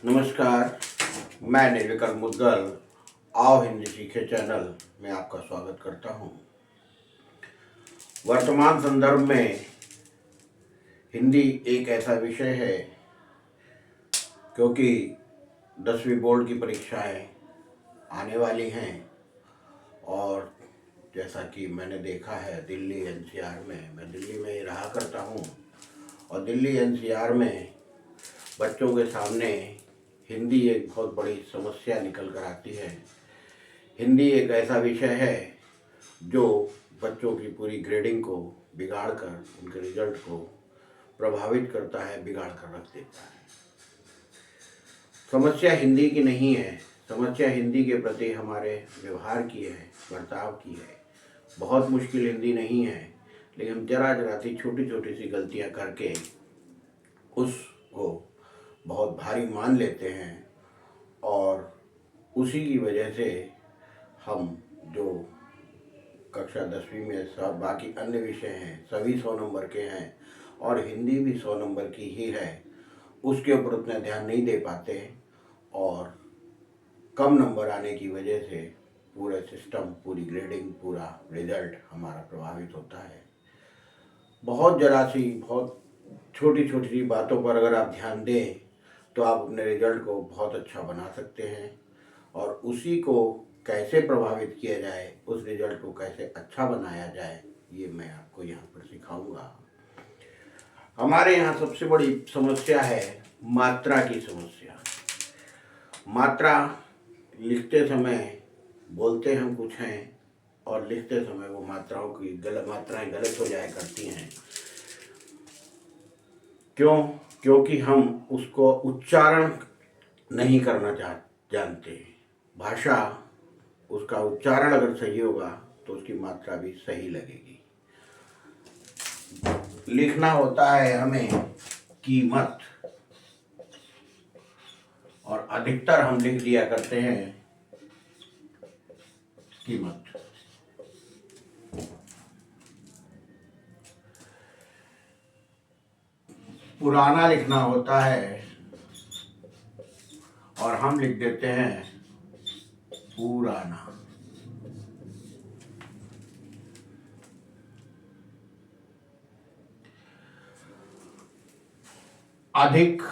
नमस्कार, मैं निर्विकल्प मुद्गल आओ हिंदी सीखे चैनल में आपका स्वागत करता हूँ। वर्तमान संदर्भ में हिंदी एक ऐसा विषय है, क्योंकि 10वीं बोर्ड की परीक्षाएं आने वाली हैं और जैसा कि मैंने देखा है दिल्ली एनसीआर में, मैं दिल्ली में ही रहा करता हूँ और दिल्ली एनसीआर में बच्चों के सामने हिंदी एक बहुत बड़ी समस्या निकल कर आती है। हिंदी एक ऐसा विषय है जो बच्चों की पूरी ग्रेडिंग को बिगाड़ कर उनके रिजल्ट को प्रभावित करता है, बिगाड़ कर रख देता है। समस्या हिंदी की नहीं है, समस्या हिंदी के प्रति हमारे व्यवहार की है, बर्ताव की है। बहुत मुश्किल हिंदी नहीं है, लेकिन हम जरा सी छोटी छोटी सी गलतियां करके उसको बहुत भारी मान लेते हैं और उसी की वजह से हम जो कक्षा 10वीं में सब बाकी अन्य विषय हैं सभी 100 नंबर के हैं और हिंदी भी 100 नंबर की ही है, उसके ऊपर उतना ध्यान नहीं दे पाते और कम नंबर आने की वजह से पूरे सिस्टम, पूरी ग्रेडिंग, पूरा रिजल्ट हमारा प्रभावित होता है। बहुत छोटी छोटी बातों पर अगर आप ध्यान दें तो आप अपने रिजल्ट को बहुत अच्छा बना सकते हैं और उसी को कैसे प्रभावित किया जाए, उस रिजल्ट को कैसे अच्छा बनाया जाए, ये मैं आपको यहाँ पर सिखाऊंगा। हमारे यहाँ सबसे बड़ी समस्या है मात्रा की समस्या। मात्रा लिखते समय बोलते हम कुछ हैं और लिखते समय वो मात्राएं गलत हो जाया करती हैं। क्यों? क्योंकि हम उसको उच्चारण नहीं करना जानते। भाषा, उसका उच्चारण अगर सही होगा तो उसकी मात्रा भी सही लगेगी। लिखना होता है हमें कीमत और अधिकतर हम लिख दिया करते हैं कीमत। पुराना लिखना होता है और हम लिख देते हैं पुराना। अधिक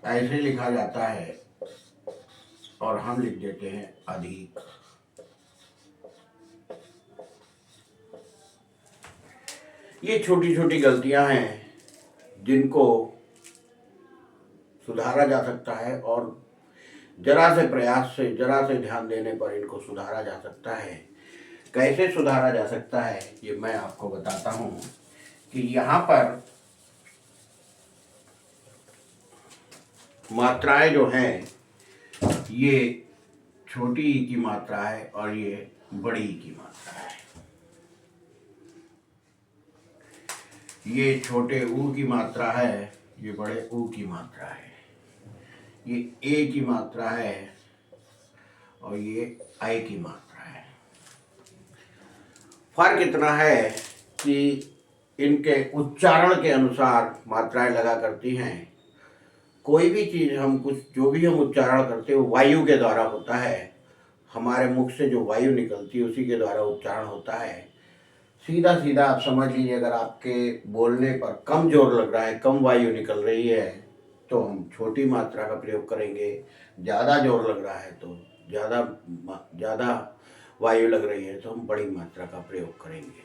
ऐसे लिखा जाता है और हम लिख देते हैं अधिक। ये छोटी छोटी गलतियां हैं जिनको सुधारा जा सकता है और जरा से प्रयास से, जरा से ध्यान देने पर इनको सुधारा जा सकता है। कैसे सुधारा जा सकता है ये मैं आपको बताता हूँ कि यहाँ पर मात्राएं जो हैं ये छोटी ई की मात्रा है और ये बड़ी ई की मात्रा है। ये छोटे ऊ की मात्रा है, ये बड़े ऊ की मात्रा है। ये ए की मात्रा है और ये आई की मात्रा है। फर्क इतना है कि इनके उच्चारण के अनुसार मात्राएं लगा करती हैं। कोई भी चीज़ जो भी हम उच्चारण करते हैं वो वायु के द्वारा होता है। हमारे मुख से जो वायु निकलती है उसी के द्वारा उच्चारण होता है। सीधा सीधा आप समझ लीजिए, अगर आपके बोलने पर कम जोर लग रहा है, कम वायु निकल रही है तो हम छोटी मात्रा का प्रयोग करेंगे। ज़्यादा जोर लग रहा है तो ज़्यादा वायु लग रही है तो हम बड़ी मात्रा का प्रयोग करेंगे।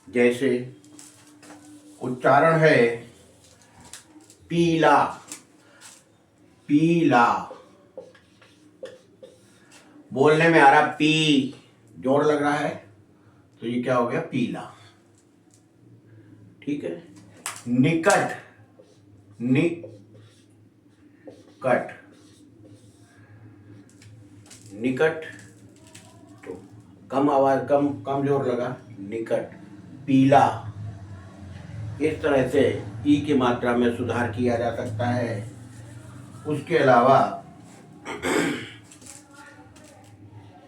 जैसे उच्चारण है पीला, पीला। बोलने में आ रहा पी, जोर लग रहा है तो ये क्या हो गया? पीला। ठीक है। निकट, निकट, निकट तो कम आवाज, कम जोर लगा, निकट। पीला। इस तरह से ई की मात्रा में सुधार किया जा सकता है। उसके अलावा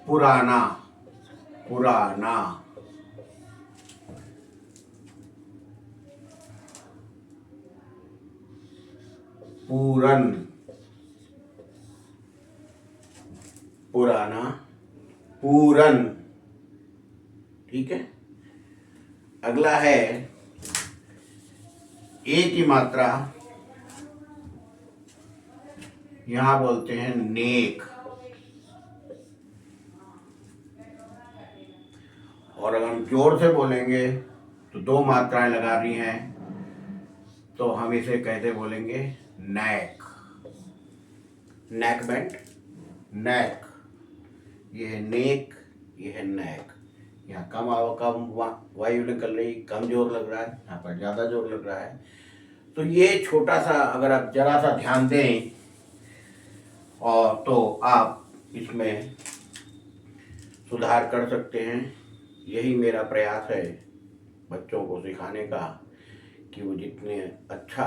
पुराना, पुराना। पूरन, पुराना, पूरन। ठीक है। अगला है ए की मात्रा, यहां बोलते हैं नेक। और अगर हम जोर से बोलेंगे तो दो मात्राएं लगा रही हैं, तो हम इसे कैसे बोलेंगे? नैक। नेक बेंट, नैक। ये है नेक, ये है नैक। यहाँ कम वायु निकल रही, कम जोर लग रहा है, यहाँ पर ज़्यादा जोर लग रहा है। तो ये छोटा सा अगर आप जरा सा ध्यान दें और तो आप इसमें सुधार कर सकते हैं। यही मेरा प्रयास है बच्चों को सिखाने का कि वो जितने अच्छा,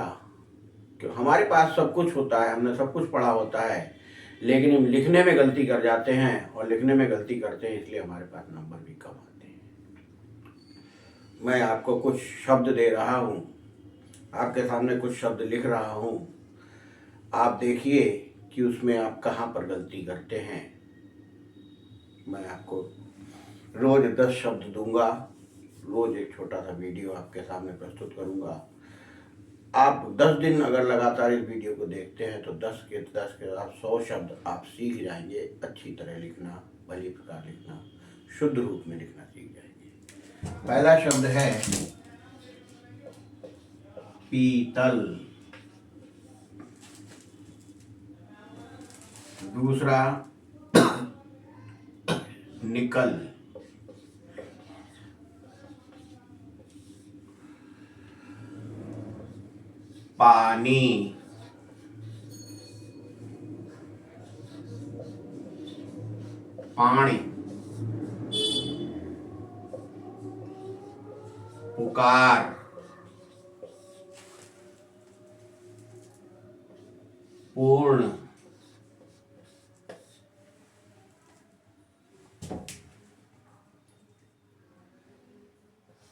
कि हमारे पास सब कुछ होता है, हमने सब कुछ पढ़ा होता है, लेकिन हम लिखने में गलती कर जाते हैं, और लिखने में गलती करते हैं इसलिए हमारे पास नंबर भी कम आते हैं। मैं आपको कुछ शब्द दे रहा हूँ, आपके सामने कुछ शब्द लिख रहा हूँ, आप देखिए कि उसमें आप कहाँ पर गलती करते हैं। मैं आपको रोज 10 शब्द दूंगा, रोज एक छोटा सा वीडियो आपके सामने प्रस्तुत करूंगा। आप 10 दिन अगर लगातार इस वीडियो को देखते हैं तो 10 के 100 शब्द आप सीख जाएंगे। अच्छी तरह लिखना, भली प्रकार लिखना, शुद्ध रूप में लिखना सीख जाएंगे। पहला शब्द है पीतल। दूसरा निकल। पानी। पानी। पुकार। पूर्ण।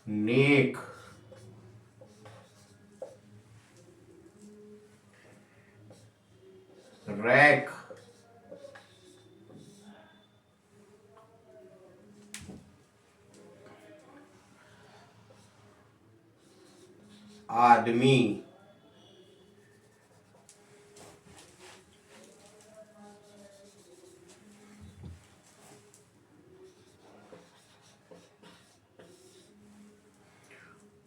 नेक। रैक। आदमी।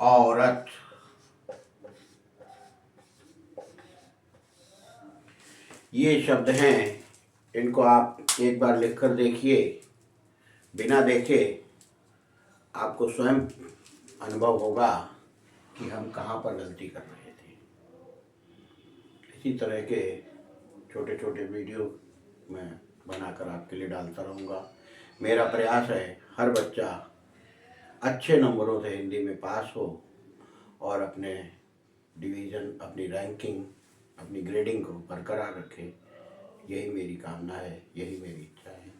औरत। ये शब्द हैं, इनको आप एक बार लिखकर देखिए। बिना देखे आपको स्वयं अनुभव होगा कि हम कहाँ पर गलती कर रहे थे। इसी तरह के छोटे छोटे वीडियो मैं बनाकर आपके लिए डालता रहूँगा। मेरा प्रयास है हर बच्चा अच्छे नंबरों से हिंदी में पास हो और अपने डिवीज़न, अपनी रैंकिंग, अपनी ग्रेडिंग को बरकरार रखे। यही मेरी कामना है, यही मेरी इच्छा है।